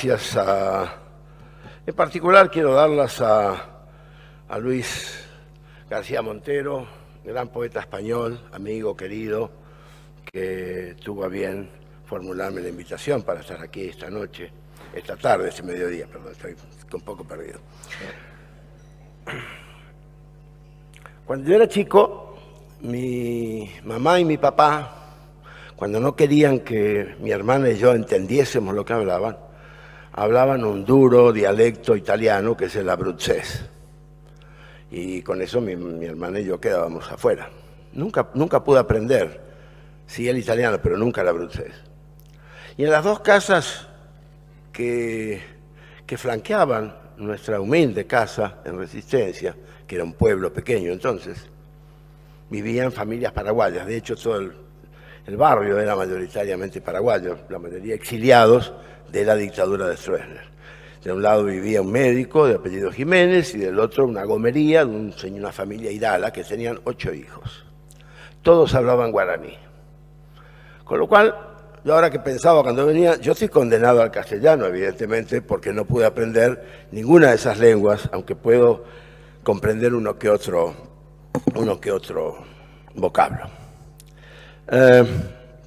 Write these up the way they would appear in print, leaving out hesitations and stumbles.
Gracias en particular quiero darlas a Luis García Montero, gran poeta español, amigo, querido, que tuvo a bien formularme la invitación para estar aquí esta noche, esta tarde, este mediodía, perdón, estoy un poco perdido. Cuando yo era chico, mi mamá y mi papá, cuando no querían que mi hermana y yo entendiésemos lo que hablaban un duro dialecto italiano que es el abruzzés. Y con eso mi hermana y yo quedábamos afuera. Nunca pude aprender, sí el italiano, pero nunca el abruzzés. Y en las dos casas que flanqueaban nuestra humilde casa en Resistencia, que era un pueblo pequeño entonces, vivían familias paraguayas. De hecho, todo el barrio era mayoritariamente paraguayo, la mayoría exiliados de la dictadura de Stroessner. De un lado vivía un médico de apellido Jiménez y del otro una gomería de una familia Irala que tenían 8 hijos. Todos hablaban guaraní. Con lo cual, yo ahora que pensaba cuando venía, yo estoy condenado al castellano, evidentemente, porque no pude aprender ninguna de esas lenguas, aunque puedo comprender uno que otro vocablo.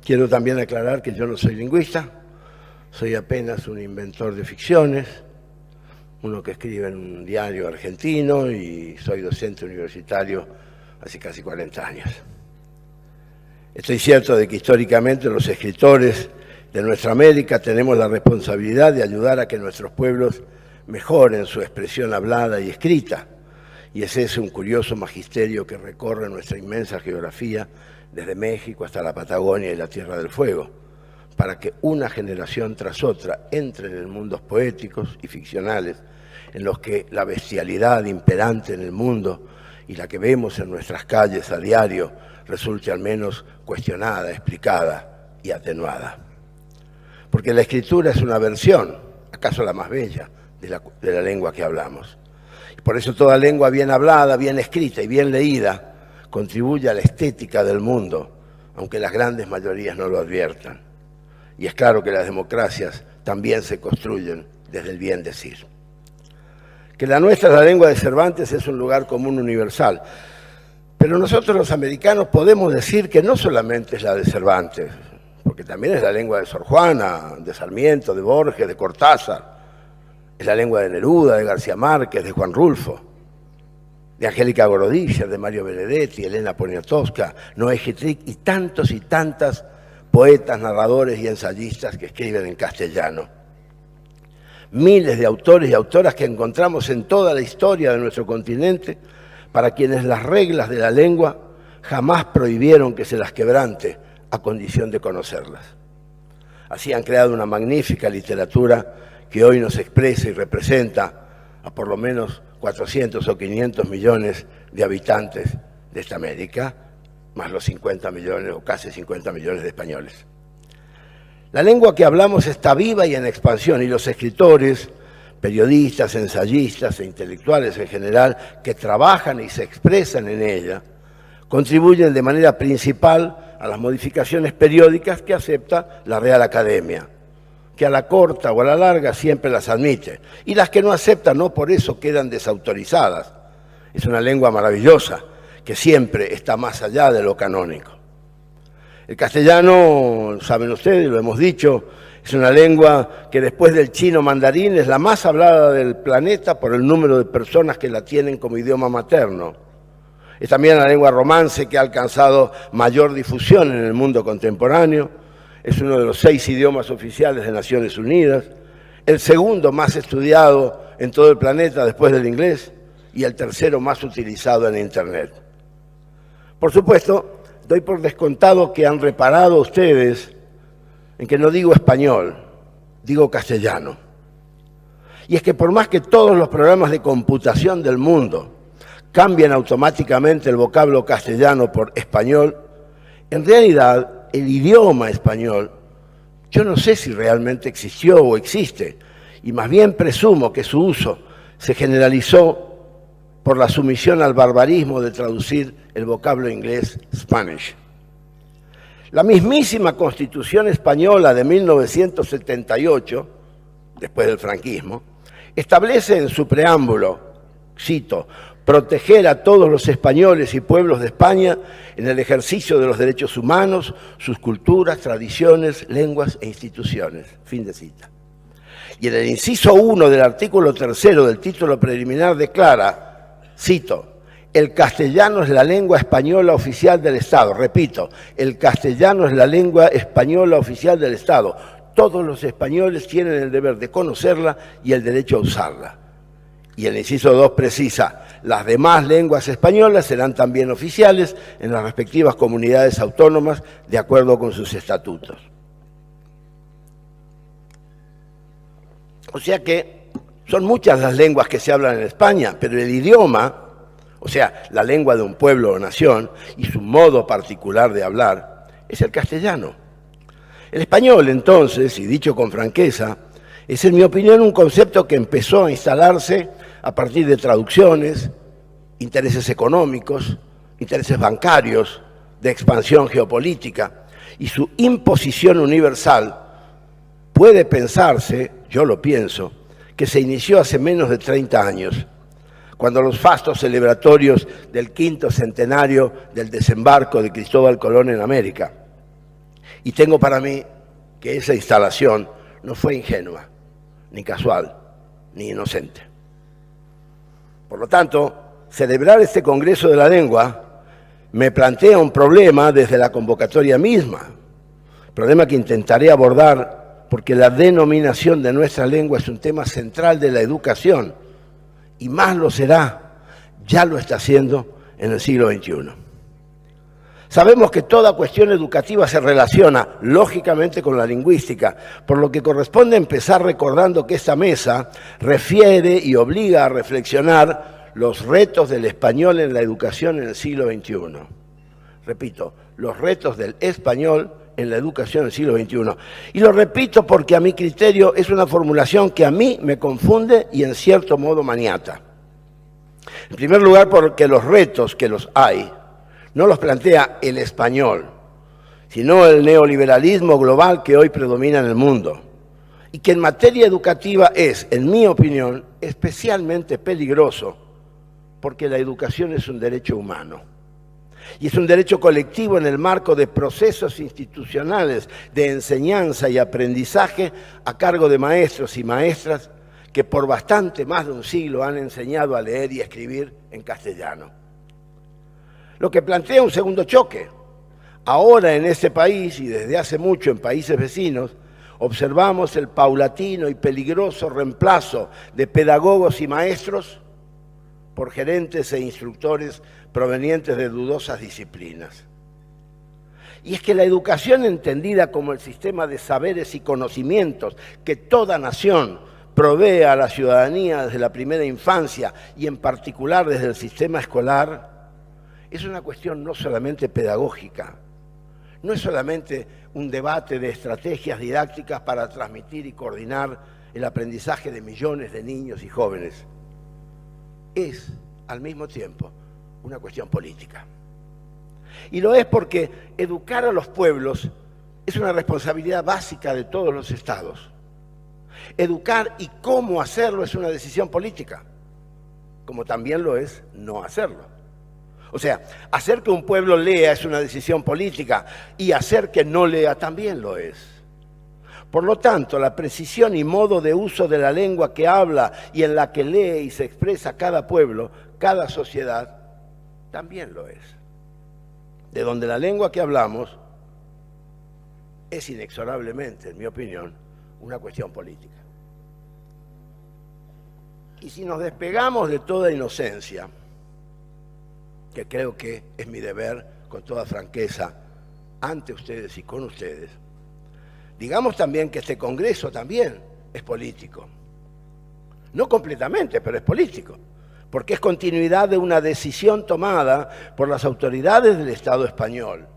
Quiero también aclarar que yo no soy lingüista, soy apenas un inventor de ficciones, uno que escribe en un diario argentino y soy docente universitario hace casi 40 años. Estoy cierto de que históricamente los escritores de nuestra América tenemos la responsabilidad de ayudar a que nuestros pueblos mejoren su expresión hablada y escrita, y es ese un curioso magisterio que recorre nuestra inmensa geografía desde México hasta la Patagonia y la Tierra del Fuego, para que una generación tras otra entren en mundos poéticos y ficcionales en los que la bestialidad imperante en el mundo y la que vemos en nuestras calles a diario resulte al menos cuestionada, explicada y atenuada. Porque la escritura es una versión, acaso la más bella, de la lengua que hablamos. Y por eso toda lengua bien hablada, bien escrita y bien leída contribuye a la estética del mundo, aunque las grandes mayorías no lo adviertan. Y es claro que las democracias también se construyen desde el bien decir. Que la nuestra, la lengua de Cervantes, es un lugar común universal. Pero nosotros los americanos podemos decir que no solamente es la de Cervantes, porque también es la lengua de Sor Juana, de Sarmiento, de Borges, de Cortázar. Es la lengua de Neruda, de García Márquez, de Juan Rulfo, de Angélica Gorodischer, de Mario Benedetti, Elena Poniatowska, Noé Gitrick y tantas poetas, narradores y ensayistas que escriben en castellano. Miles de autores y autoras que encontramos en toda la historia de nuestro continente, para quienes las reglas de la lengua jamás prohibieron que se las quebrante a condición de conocerlas. Así han creado una magnífica literatura que hoy nos expresa y representa a por lo menos 400 o 500 millones de habitantes de esta América, más los 50 millones o casi 50 millones de españoles. La lengua que hablamos está viva y en expansión, y los escritores, periodistas, ensayistas e intelectuales en general que trabajan y se expresan en ella, contribuyen de manera principal a las modificaciones periódicas que acepta la Real Academia, que a la corta o a la larga siempre las admite, y las que no aceptan no por eso quedan desautorizadas. Es una lengua maravillosa, que siempre está más allá de lo canónico. El castellano, saben ustedes, lo hemos dicho, es una lengua que después del chino mandarín es la más hablada del planeta por el número de personas que la tienen como idioma materno. Es también la lengua romance que ha alcanzado mayor difusión en el mundo contemporáneo. Es uno de los 6 idiomas oficiales de Naciones Unidas, el segundo más estudiado en todo el planeta después del inglés y el tercero más utilizado en Internet. Por supuesto, doy por descontado que han reparado ustedes en que no digo español, digo castellano. Y es que por más que todos los programas de computación del mundo cambien automáticamente el vocablo castellano por español, en realidad el idioma español, yo no sé si realmente existió o existe, y más bien presumo que su uso se generalizó por la sumisión al barbarismo de traducir el vocablo inglés Spanish. La mismísima Constitución española de 1978 después del franquismo, establece en su preámbulo, cito, proteger a todos los españoles y pueblos de España en el ejercicio de los derechos humanos, sus culturas, tradiciones, lenguas e instituciones. Fin de cita. Y en el inciso 1 del artículo 3 del título preliminar declara, cito, el castellano es la lengua española oficial del Estado. Repito, el castellano es la lengua española oficial del Estado. Todos los españoles tienen el deber de conocerla y el derecho a usarla. Y el inciso 2 precisa, las demás lenguas españolas serán también oficiales en las respectivas comunidades autónomas de acuerdo con sus estatutos. O sea que son muchas las lenguas que se hablan en España, pero el idioma, o sea, la lengua de un pueblo o nación y su modo particular de hablar, es el castellano. El español, entonces, y dicho con franqueza, es en mi opinión un concepto que empezó a instalarse a partir de traducciones, intereses económicos, intereses bancarios, de expansión geopolítica, y su imposición universal puede pensarse, yo lo pienso, que se inició hace menos de 30 años, cuando los fastos celebratorios del 5º centenario del desembarco de Cristóbal Colón en América. Y tengo para mí que esa instalación no fue ingenua, ni casual, ni inocente. Por lo tanto, celebrar este Congreso de la Lengua me plantea un problema desde la convocatoria misma, problema que intentaré abordar porque la denominación de nuestra lengua es un tema central de la educación y más lo será, ya lo está haciendo en el siglo XXI. Sabemos que toda cuestión educativa se relaciona, lógicamente, con la lingüística, por lo que corresponde empezar recordando que esta mesa refiere y obliga a reflexionar los retos del español en la educación en el siglo XXI. Repito, los retos del español en la educación en el siglo XXI. Y lo repito porque a mi criterio es una formulación que a mí me confunde y en cierto modo maniata. En primer lugar, porque los retos que los hay no los plantea el español, sino el neoliberalismo global que hoy predomina en el mundo y que en materia educativa es, en mi opinión, especialmente peligroso porque la educación es un derecho humano y es un derecho colectivo en el marco de procesos institucionales de enseñanza y aprendizaje a cargo de maestros y maestras que por bastante más de un siglo han enseñado a leer y escribir en castellano. Lo que plantea un segundo choque. Ahora en este país y desde hace mucho en países vecinos, observamos el paulatino y peligroso reemplazo de pedagogos y maestros por gerentes e instructores provenientes de dudosas disciplinas. Y es que la educación entendida como el sistema de saberes y conocimientos que toda nación provee a la ciudadanía desde la primera infancia y en particular desde el sistema escolar, es una cuestión no solamente pedagógica, no es solamente un debate de estrategias didácticas para transmitir y coordinar el aprendizaje de millones de niños y jóvenes. Es, al mismo tiempo, una cuestión política. Y lo es porque educar a los pueblos es una responsabilidad básica de todos los estados. Educar y cómo hacerlo es una decisión política, como también lo es no hacerlo. O sea, hacer que un pueblo lea es una decisión política y hacer que no lea también lo es. Por lo tanto, la precisión y modo de uso de la lengua que habla y en la que lee y se expresa cada pueblo, cada sociedad, también lo es. De donde la lengua que hablamos es inexorablemente, en mi opinión, una cuestión política. Y si nos despegamos de toda inocencia, que creo que es mi deber, con toda franqueza, ante ustedes y con ustedes, digamos también que este Congreso también es político. No completamente, pero es político, porque es continuidad de una decisión tomada por las autoridades del Estado español,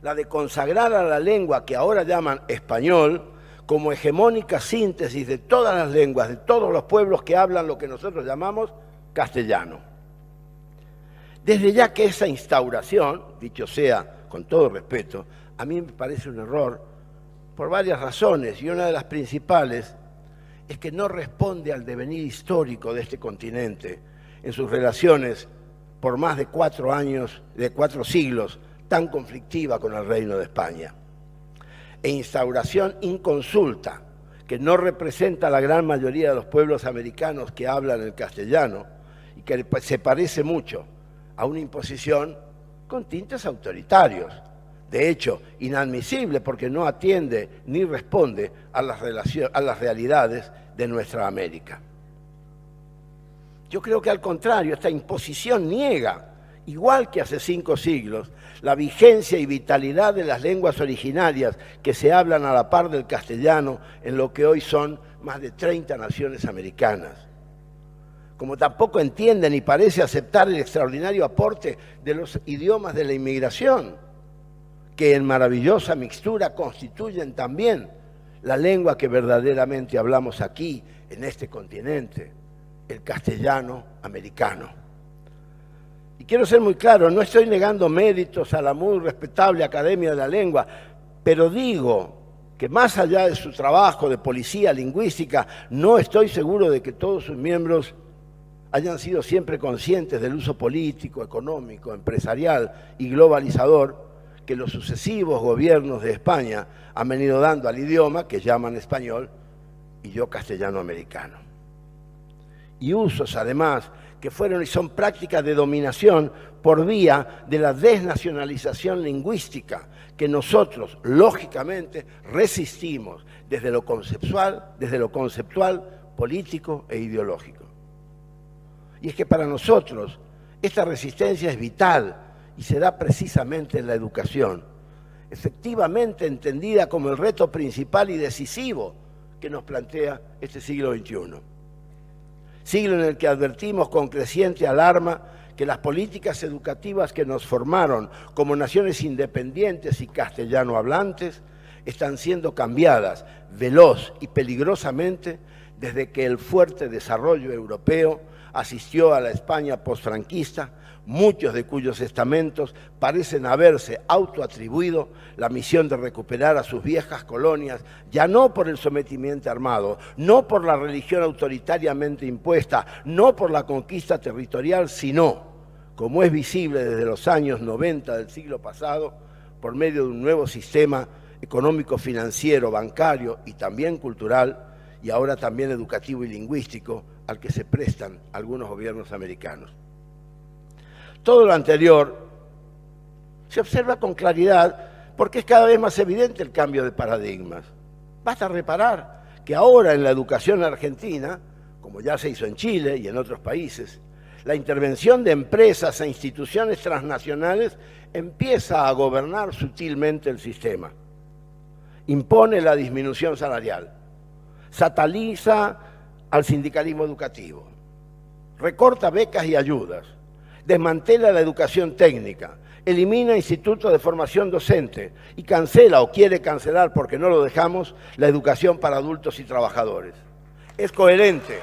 la de consagrar a la lengua que ahora llaman español como hegemónica síntesis de todas las lenguas, de todos los pueblos que hablan lo que nosotros llamamos castellano. Desde ya que esa instauración, dicho sea con todo respeto, a mí me parece un error por varias razones y una de las principales es que no responde al devenir histórico de este continente en sus relaciones por más de 4 años, de 4 siglos, tan conflictiva con el Reino de España. E instauración inconsulta, que no representa a la gran mayoría de los pueblos americanos que hablan el castellano y que se parece mucho a una imposición con tintes autoritarios. De hecho, inadmisible porque no atiende ni responde a las realidades de nuestra América. Yo creo que al contrario, esta imposición niega, igual que hace 5 siglos, la vigencia y vitalidad de las lenguas originarias que se hablan a la par del castellano en lo que hoy son más de 30 naciones americanas. Como tampoco entiende ni parece aceptar el extraordinario aporte de los idiomas de la inmigración, que en maravillosa mixtura constituyen también la lengua que verdaderamente hablamos aquí, en este continente, el castellano americano. Y quiero ser muy claro, no estoy negando méritos a la muy respetable Academia de la Lengua, pero digo que más allá de su trabajo de policía lingüística, no estoy seguro de que todos sus miembros hayan sido siempre conscientes del uso político, económico, empresarial y globalizador que los sucesivos gobiernos de España han venido dando al idioma que llaman español y yo castellano americano. Y usos, además, que fueron y son prácticas de dominación por vía de la desnacionalización lingüística que nosotros, lógicamente, resistimos desde lo conceptual, político e ideológico. Y es que para nosotros esta resistencia es vital y se da precisamente en la educación, efectivamente entendida como el reto principal y decisivo que nos plantea este siglo XXI. Siglo en el que advertimos con creciente alarma que las políticas educativas que nos formaron como naciones independientes y castellano hablantes están siendo cambiadas veloz y peligrosamente desde que el fuerte desarrollo europeo asistió a la España posfranquista, muchos de cuyos estamentos parecen haberse autoatribuido la misión de recuperar a sus viejas colonias, ya no por el sometimiento armado, no por la religión autoritariamente impuesta, no por la conquista territorial, sino, como es visible desde los años 90 del siglo pasado, por medio de un nuevo sistema económico, financiero, bancario y también cultural, y ahora también educativo y lingüístico, al que se prestan algunos gobiernos americanos. Todo lo anterior se observa con claridad porque es cada vez más evidente el cambio de paradigmas. Basta reparar que ahora en la educación argentina, como ya se hizo en Chile y en otros países, la intervención de empresas e instituciones transnacionales empieza a gobernar sutilmente el sistema. Impone la disminución salarial, sataniza al sindicalismo educativo, recorta becas y ayudas, desmantela la educación técnica, elimina institutos de formación docente y cancela o quiere cancelar, porque no lo dejamos, la educación para adultos y trabajadores. Es coherente.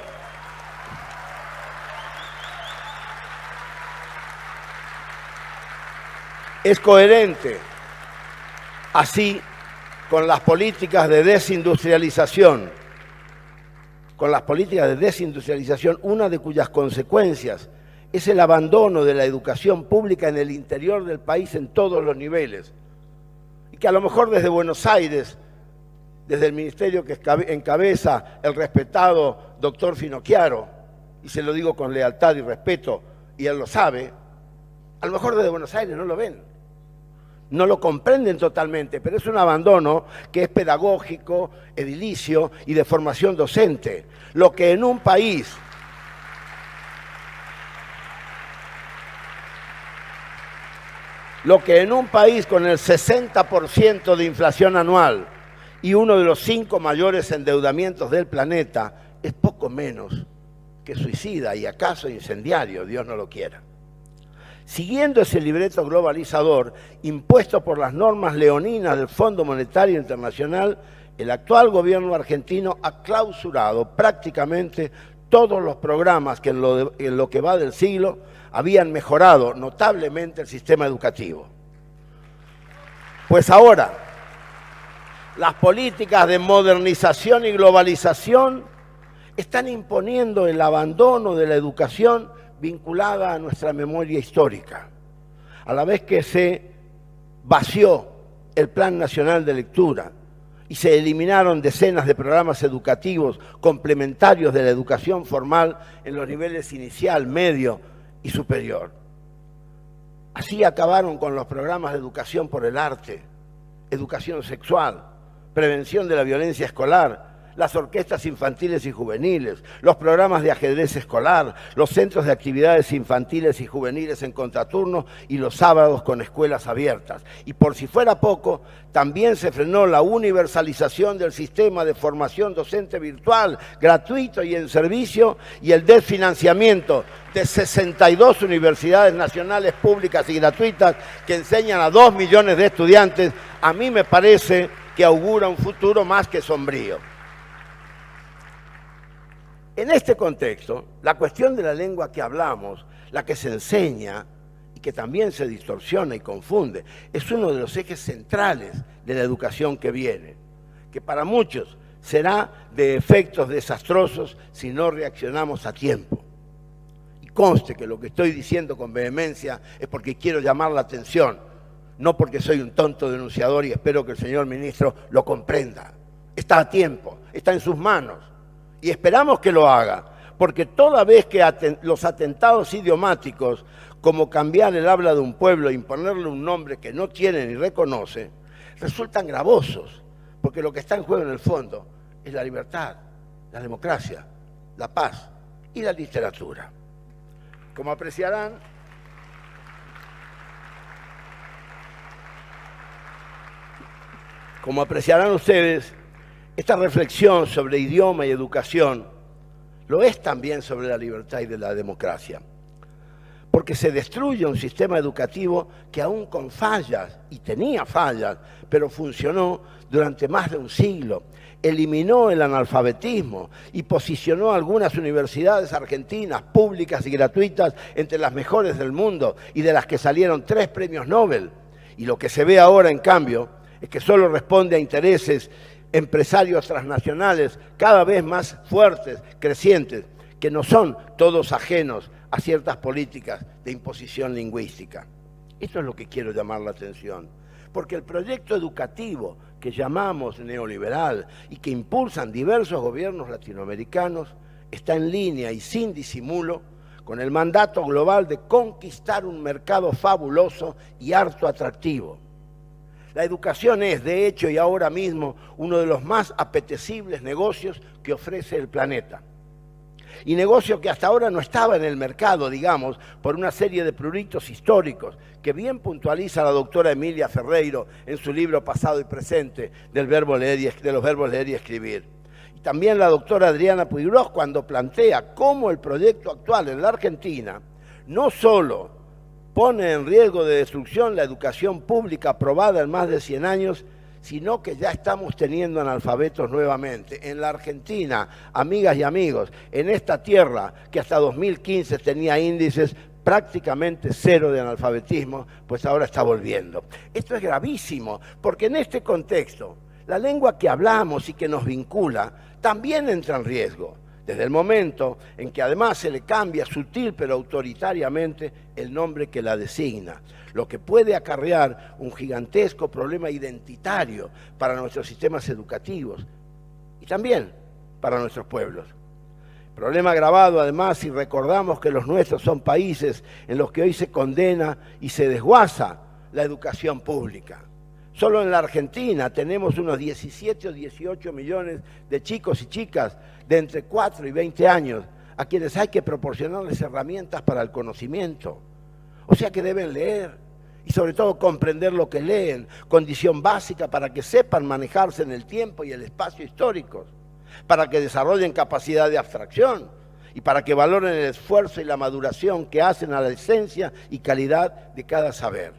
Es coherente así con las políticas de desindustrialización, una de cuyas consecuencias es el abandono de la educación pública en el interior del país en todos los niveles. Y que a lo mejor desde Buenos Aires, desde el ministerio que encabeza el respetado doctor Finocchiaro, y se lo digo con lealtad y respeto, y él lo sabe, a lo mejor desde Buenos Aires no lo ven, no lo comprenden totalmente, pero es un abandono que es pedagógico, edilicio y de formación docente. Lo que en un país con el 60% de inflación anual y uno de los 5 mayores endeudamientos del planeta es poco menos que suicida y acaso incendiario, Dios no lo quiera. Siguiendo ese libreto globalizador impuesto por las normas leoninas del Fondo Monetario Internacional, el actual gobierno argentino ha clausurado prácticamente todos los programas que en lo que va del siglo habían mejorado notablemente el sistema educativo. Pues ahora, las políticas de modernización y globalización están imponiendo el abandono de la educación vinculada a nuestra memoria histórica, a la vez que se vació el Plan Nacional de Lectura y se eliminaron decenas de programas educativos complementarios de la educación formal en los niveles inicial, medio y superior. Así acabaron con los programas de educación por el arte, educación sexual, prevención de la violencia escolar, las orquestas infantiles y juveniles, los programas de ajedrez escolar, los centros de actividades infantiles y juveniles en contraturno y los sábados con escuelas abiertas. Y por si fuera poco, también se frenó la universalización del sistema de formación docente virtual, gratuito y en servicio, y el desfinanciamiento de 62 universidades nacionales públicas y gratuitas que enseñan a 2 millones de estudiantes. A mí me parece que augura un futuro más que sombrío. En este contexto, la cuestión de la lengua que hablamos, la que se enseña y que también se distorsiona y confunde, es uno de los ejes centrales de la educación que viene, que para muchos será de efectos desastrosos si no reaccionamos a tiempo. Y conste que lo que estoy diciendo con vehemencia es porque quiero llamar la atención, no porque soy un tonto denunciador y espero que el señor ministro lo comprenda. Está a tiempo, está en sus manos. Y esperamos que lo haga, porque toda vez que los atentados idiomáticos, como cambiar el habla de un pueblo e imponerle un nombre que no tiene ni reconoce, resultan gravosos, porque lo que está en juego en el fondo es la libertad, la democracia, la paz y la literatura. Como apreciarán, ustedes, esta reflexión sobre idioma y educación lo es también sobre la libertad y de la democracia, porque se destruye un sistema educativo que aún con fallas, y tenía fallas, pero funcionó durante más de un siglo, eliminó el analfabetismo y posicionó a algunas universidades argentinas, públicas y gratuitas, entre las mejores del mundo y de las que salieron 3 premios Nobel. Y lo que se ve ahora, en cambio, es que solo responde a intereses empresarios transnacionales cada vez más fuertes, crecientes, que no son todos ajenos a ciertas políticas de imposición lingüística. Esto es lo que quiero llamar la atención, porque el proyecto educativo que llamamos neoliberal y que impulsan diversos gobiernos latinoamericanos está en línea y sin disimulo con el mandato global de conquistar un mercado fabuloso y harto atractivo. La educación es, de hecho, y ahora mismo, uno de los más apetecibles negocios que ofrece el planeta. Y negocio que hasta ahora no estaba en el mercado, digamos, por una serie de pruritos históricos que bien puntualiza la doctora Emilia Ferreiro en su libro Pasado y Presente de los verbos leer y escribir. Y también la doctora Adriana Puigros cuando plantea cómo el proyecto actual en la Argentina no solo pone en riesgo de destrucción la educación pública aprobada en más de 100 años, sino que ya estamos teniendo analfabetos nuevamente. En la Argentina, amigas y amigos, en esta tierra que hasta 2015 tenía índices prácticamente 0 de analfabetismo, pues ahora está volviendo. Esto es gravísimo, porque en este contexto, la lengua que hablamos y que nos vincula también entra en riesgo. Desde el momento en que además se le cambia sutil pero autoritariamente el nombre que la designa, lo que puede acarrear un gigantesco problema identitario para nuestros sistemas educativos y también para nuestros pueblos. Problema agravado además si recordamos que los nuestros son países en los que hoy se condena y se desguaza la educación pública. Solo en la Argentina tenemos unos 17 o 18 millones de chicos y chicas de entre 4 y 20 años a quienes hay que proporcionarles herramientas para el conocimiento. O sea que deben leer y sobre todo comprender lo que leen, condición básica para que sepan manejarse en el tiempo y el espacio históricos, para que desarrollen capacidad de abstracción y para que valoren el esfuerzo y la maduración que hacen a la esencia y calidad de cada saber.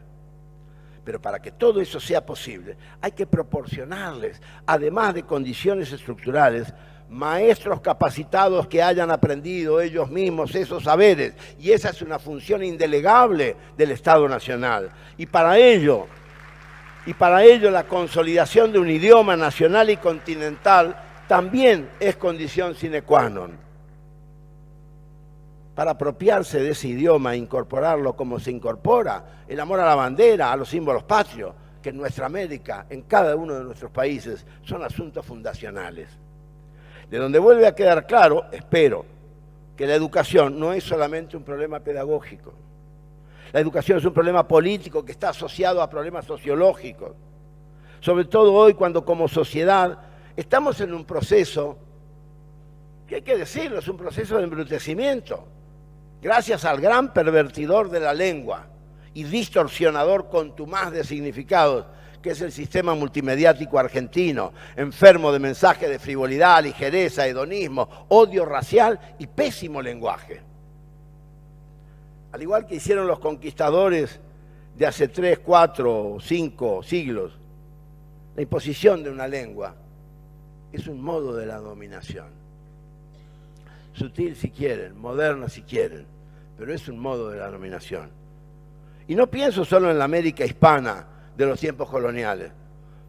Pero para que todo eso sea posible, hay que proporcionarles, además de condiciones estructurales, maestros capacitados que hayan aprendido ellos mismos esos saberes. Y esa es una función indelegable del Estado Nacional. Y para ello la consolidación de un idioma nacional y continental también es condición sine qua non para apropiarse de ese idioma e incorporarlo como se incorpora el amor a la bandera, a los símbolos patrios, que en nuestra América, en cada uno de nuestros países, son asuntos fundacionales. De donde vuelve a quedar claro, espero, que la educación no es solamente un problema pedagógico. La educación es un problema político que está asociado a problemas sociológicos. Sobre todo hoy, cuando como sociedad estamos en un proceso, que hay que decirlo, es un proceso de embrutecimiento, gracias al gran pervertidor de la lengua y distorsionador contumaz de significados, que es el sistema multimediático argentino, enfermo de mensajes de frivolidad, ligereza, hedonismo, odio racial y pésimo lenguaje. Al igual que hicieron los conquistadores de hace 3, 4, 5 siglos, la imposición de una lengua es un modo de la dominación. Sutil si quieren, moderna si quieren, pero es un modo de la dominación. Y no pienso solo en la América hispana de los tiempos coloniales.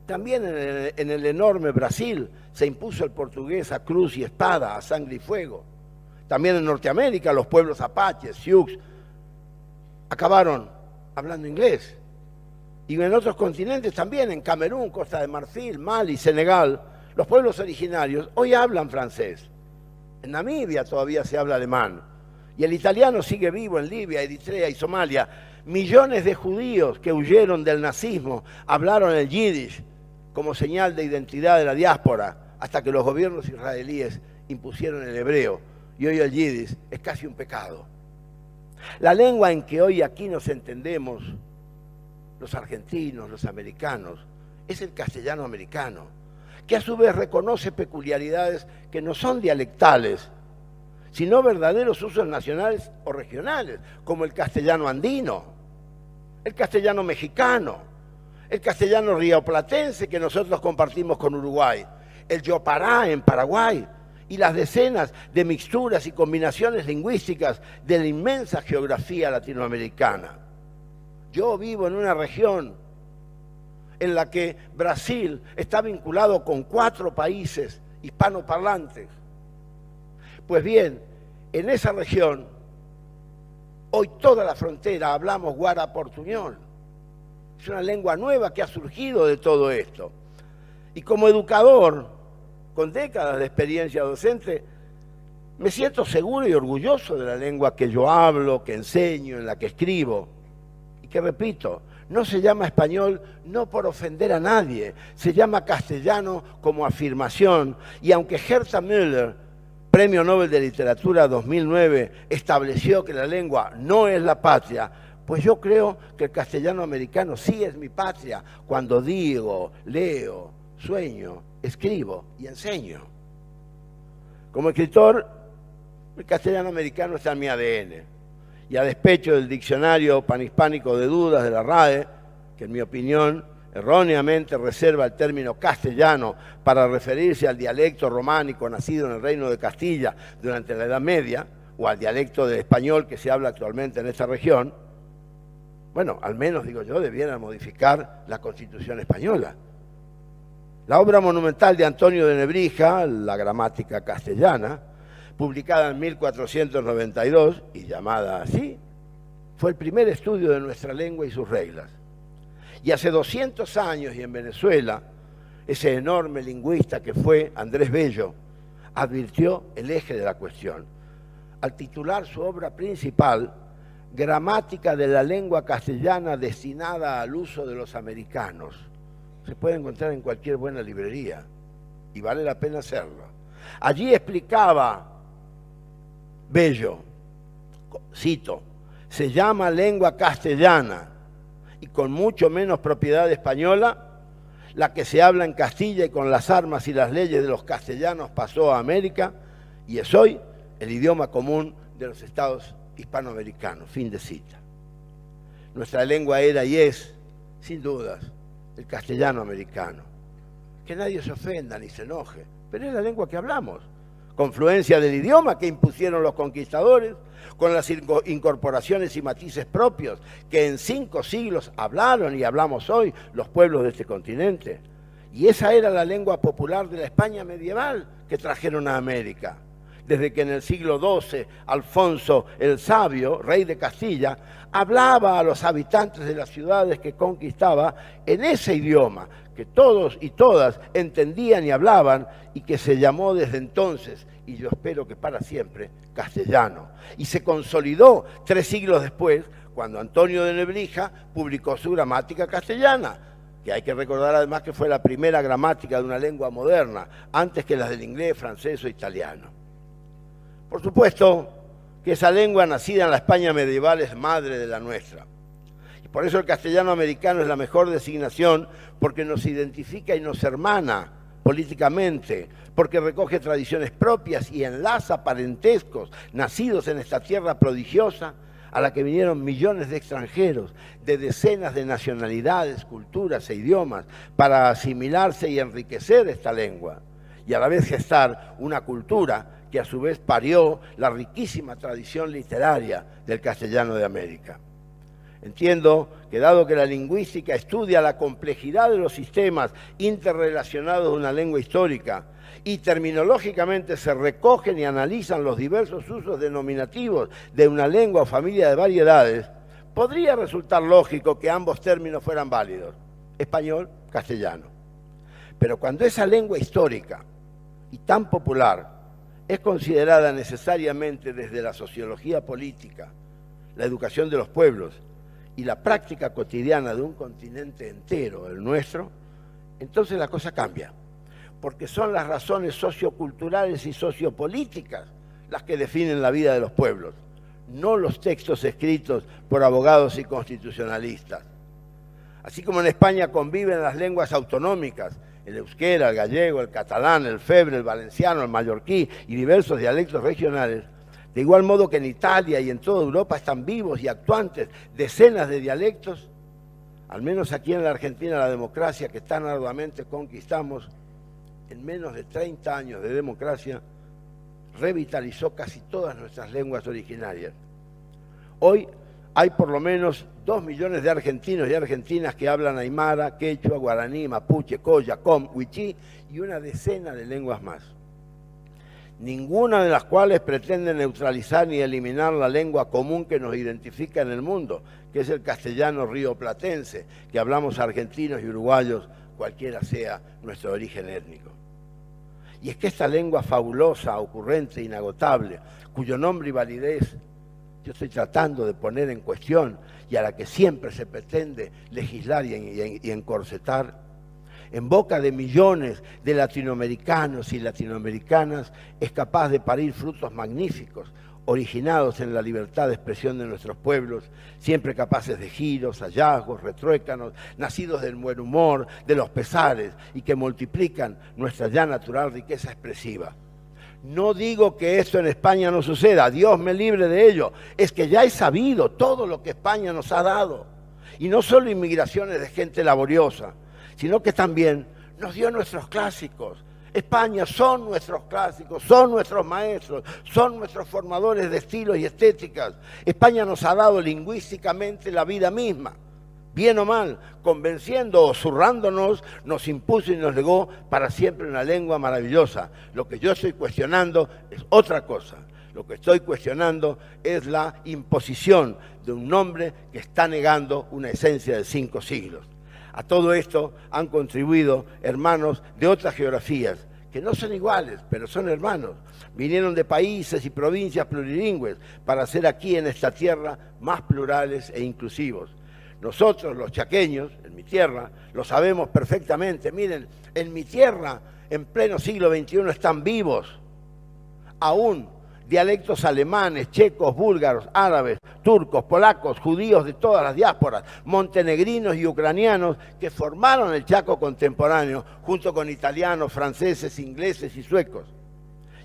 También en el enorme Brasil se impuso el portugués a cruz y espada, a sangre y fuego. También en Norteamérica los pueblos apaches, sioux, acabaron hablando inglés. Y en otros continentes también, en Camerún, Costa de Marfil, Mali, Senegal, los pueblos originarios hoy hablan francés. En Namibia todavía se habla alemán. Y el italiano sigue vivo en Libia, Eritrea y Somalia. Millones de judíos que huyeron del nazismo hablaron el yiddish como señal de identidad de la diáspora, hasta que los gobiernos israelíes impusieron el hebreo. Y hoy el yiddish es casi un pecado. La lengua en que hoy aquí nos entendemos, los argentinos, los americanos, es el castellano americano, que a su vez reconoce peculiaridades que no son dialectales, sino verdaderos usos nacionales o regionales, como el castellano andino, el castellano mexicano, el castellano rioplatense que nosotros compartimos con Uruguay, el yopará en Paraguay y las decenas de mixturas y combinaciones lingüísticas de la inmensa geografía latinoamericana. Yo vivo en una región en la que Brasil está vinculado con 4 países hispanoparlantes. Pues bien, en esa región, hoy toda la frontera hablamos guaraportuñol. Es una lengua nueva que ha surgido de todo esto. Y como educador, con décadas de experiencia docente, me siento seguro y orgulloso de la lengua que yo hablo, que enseño, en la que escribo. Y que repito, no se llama español no por ofender a nadie, se llama castellano como afirmación. Y aunque Herta Müller, Premio Nobel de Literatura 2009, estableció que la lengua no es la patria, pues yo creo que el castellano americano sí es mi patria cuando digo, leo, sueño, escribo y enseño. Como escritor, el castellano americano está en mi ADN. Y a despecho del diccionario panhispánico de dudas de la RAE, que en mi opinión erróneamente reserva el término castellano para referirse al dialecto románico nacido en el Reino de Castilla durante la Edad Media, o al dialecto de español que se habla actualmente en esta región, bueno, al menos, digo yo, debieran modificar la Constitución española. La obra monumental de Antonio de Nebrija, La gramática castellana, publicada en 1492 y llamada así, fue el primer estudio de nuestra lengua y sus reglas. Y hace 200 años, y en Venezuela, ese enorme lingüista que fue Andrés Bello, advirtió el eje de la cuestión, al titular su obra principal, Gramática de la lengua castellana destinada al uso de los americanos. Se puede encontrar en cualquier buena librería, y vale la pena hacerlo. Allí explicaba Bello, cito, se llama lengua castellana, y con mucho menos propiedad española, la que se habla en Castilla y con las armas y las leyes de los castellanos pasó a América y es hoy el idioma común de los estados hispanoamericanos. Fin de cita. Nuestra lengua era y es, sin dudas, el castellano americano. Que nadie se ofenda ni se enoje, pero es la lengua que hablamos. Confluencia del idioma que impusieron los conquistadores, con las incorporaciones y matices propios que en 5 siglos hablaron y hablamos hoy los pueblos de este continente. Y esa era la lengua popular de la España medieval que trajeron a América. Desde que en el siglo XII Alfonso el Sabio, rey de Castilla, hablaba a los habitantes de las ciudades que conquistaba en ese idioma que todos y todas entendían y hablaban y que se llamó desde entonces, y yo espero que para siempre, castellano. Y se consolidó 3 siglos después, cuando Antonio de Nebrija publicó su gramática castellana, que hay que recordar además que fue la primera gramática de una lengua moderna, antes que las del inglés, francés o italiano. Por supuesto que esa lengua nacida en la España medieval es madre de la nuestra. Y por eso el castellano americano es la mejor designación, porque nos identifica y nos hermana políticamente, porque recoge tradiciones propias y enlaza parentescos nacidos en esta tierra prodigiosa a la que vinieron millones de extranjeros de decenas de nacionalidades, culturas e idiomas para asimilarse y enriquecer esta lengua y a la vez gestar una cultura que a su vez parió la riquísima tradición literaria del castellano de América. Entiendo que dado que la lingüística estudia la complejidad de los sistemas interrelacionados de una lengua histórica y terminológicamente se recogen y analizan los diversos usos denominativos de una lengua o familia de variedades, podría resultar lógico que ambos términos fueran válidos, español, castellano. Pero cuando esa lengua histórica y tan popular es considerada necesariamente desde la sociología política, la educación de los pueblos y la práctica cotidiana de un continente entero, el nuestro, entonces la cosa cambia, porque son las razones socioculturales y sociopolíticas las que definen la vida de los pueblos, no los textos escritos por abogados y constitucionalistas. Así como en España conviven las lenguas autonómicas, el euskera, el gallego, el catalán, el febre, el valenciano, el mallorquí y diversos dialectos regionales, de igual modo que en Italia y en toda Europa están vivos y actuantes decenas de dialectos, al menos aquí en la Argentina la democracia que tan arduamente conquistamos, en menos de 30 años de democracia, revitalizó casi todas nuestras lenguas originarias. Hoy hay por lo menos 2 millones de argentinos y argentinas que hablan aymara, quechua, guaraní, mapuche, colla, com, huichí y una decena de lenguas más. Ninguna de las cuales pretende neutralizar ni eliminar la lengua común que nos identifica en el mundo, que es el castellano rioplatense, que hablamos argentinos y uruguayos, cualquiera sea nuestro origen étnico. Y es que esta lengua fabulosa, ocurrente, inagotable, cuyo nombre y validez yo estoy tratando de poner en cuestión y a la que siempre se pretende legislar y encorsetar, en boca de millones de latinoamericanos y latinoamericanas es capaz de parir frutos magníficos, originados en la libertad de expresión de nuestros pueblos, siempre capaces de giros, hallazgos, retruécanos, nacidos del buen humor, de los pesares y que multiplican nuestra ya natural riqueza expresiva. No digo que esto en España no suceda, Dios me libre de ello, es que ya he sabido todo lo que España nos ha dado, y no solo inmigraciones de gente laboriosa, sino que también nos dio nuestros clásicos. España son nuestros clásicos, son nuestros maestros, son nuestros formadores de estilos y estéticas. España nos ha dado lingüísticamente la vida misma, bien o mal, convenciendo o zurrándonos, nos impuso y nos legó para siempre una lengua maravillosa. Lo que yo estoy cuestionando es otra cosa. Lo que estoy cuestionando es la imposición de un nombre que está negando una esencia de 5 siglos. A todo esto han contribuido hermanos de otras geografías, que no son iguales, pero son hermanos. Vinieron de países y provincias plurilingües para hacer aquí en esta tierra más plurales e inclusivos. Nosotros, los chaqueños, en mi tierra, lo sabemos perfectamente. Miren, en mi tierra, en pleno siglo XXI, están vivos aún dialectos alemanes, checos, búlgaros, árabes, turcos, polacos, judíos de todas las diásporas, montenegrinos y ucranianos que formaron el Chaco contemporáneo junto con italianos, franceses, ingleses y suecos.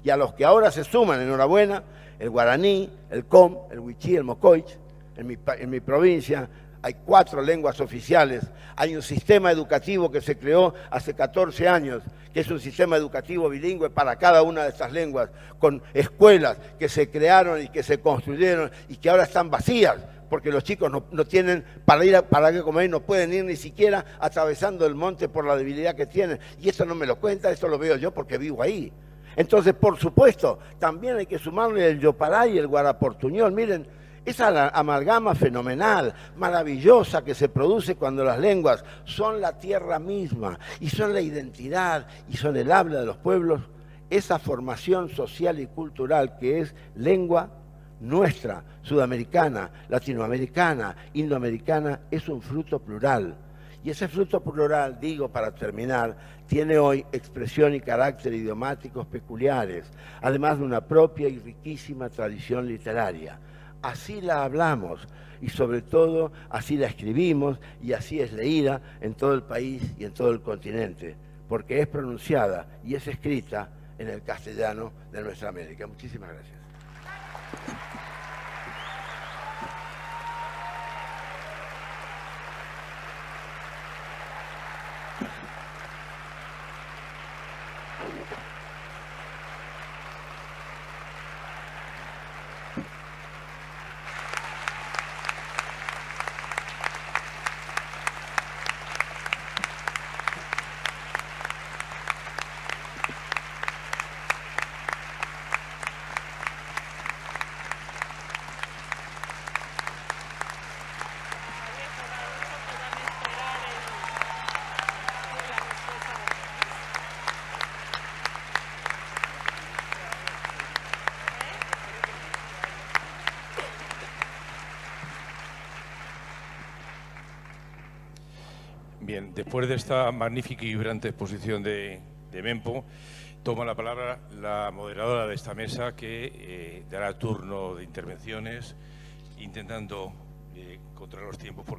Y a los que ahora se suman, enhorabuena, el guaraní, el com, el huichí, el mocoich. En mi provincia hay 4 lenguas oficiales, hay un sistema educativo que se creó hace 14 años, que es un sistema educativo bilingüe para cada una de estas lenguas, con escuelas que se crearon y que se construyeron y que ahora están vacías, porque los chicos no tienen para qué comer, no pueden ir ni siquiera atravesando el monte por la debilidad que tienen. Y esto no me lo cuenta, esto lo veo yo porque vivo ahí. Entonces, por supuesto, también hay que sumarle el Yopalá y el Guaraportuñol. Miren, esa amalgama fenomenal, maravillosa que se produce cuando las lenguas son la tierra misma y son la identidad y son el habla de los pueblos, esa formación social y cultural que es lengua nuestra, sudamericana, latinoamericana, indoamericana, es un fruto plural. Y ese fruto plural, digo para terminar, tiene hoy expresión y carácter idiomáticos peculiares, además de una propia y riquísima tradición literaria. Así la hablamos y sobre todo así la escribimos y así es leída en todo el país y en todo el continente, porque es pronunciada y es escrita en el castellano de nuestra América. Muchísimas gracias. Bien, después de esta magnífica y vibrante exposición de Mempo, toma la palabra la moderadora de esta mesa que dará turno de intervenciones intentando controlar los tiempos.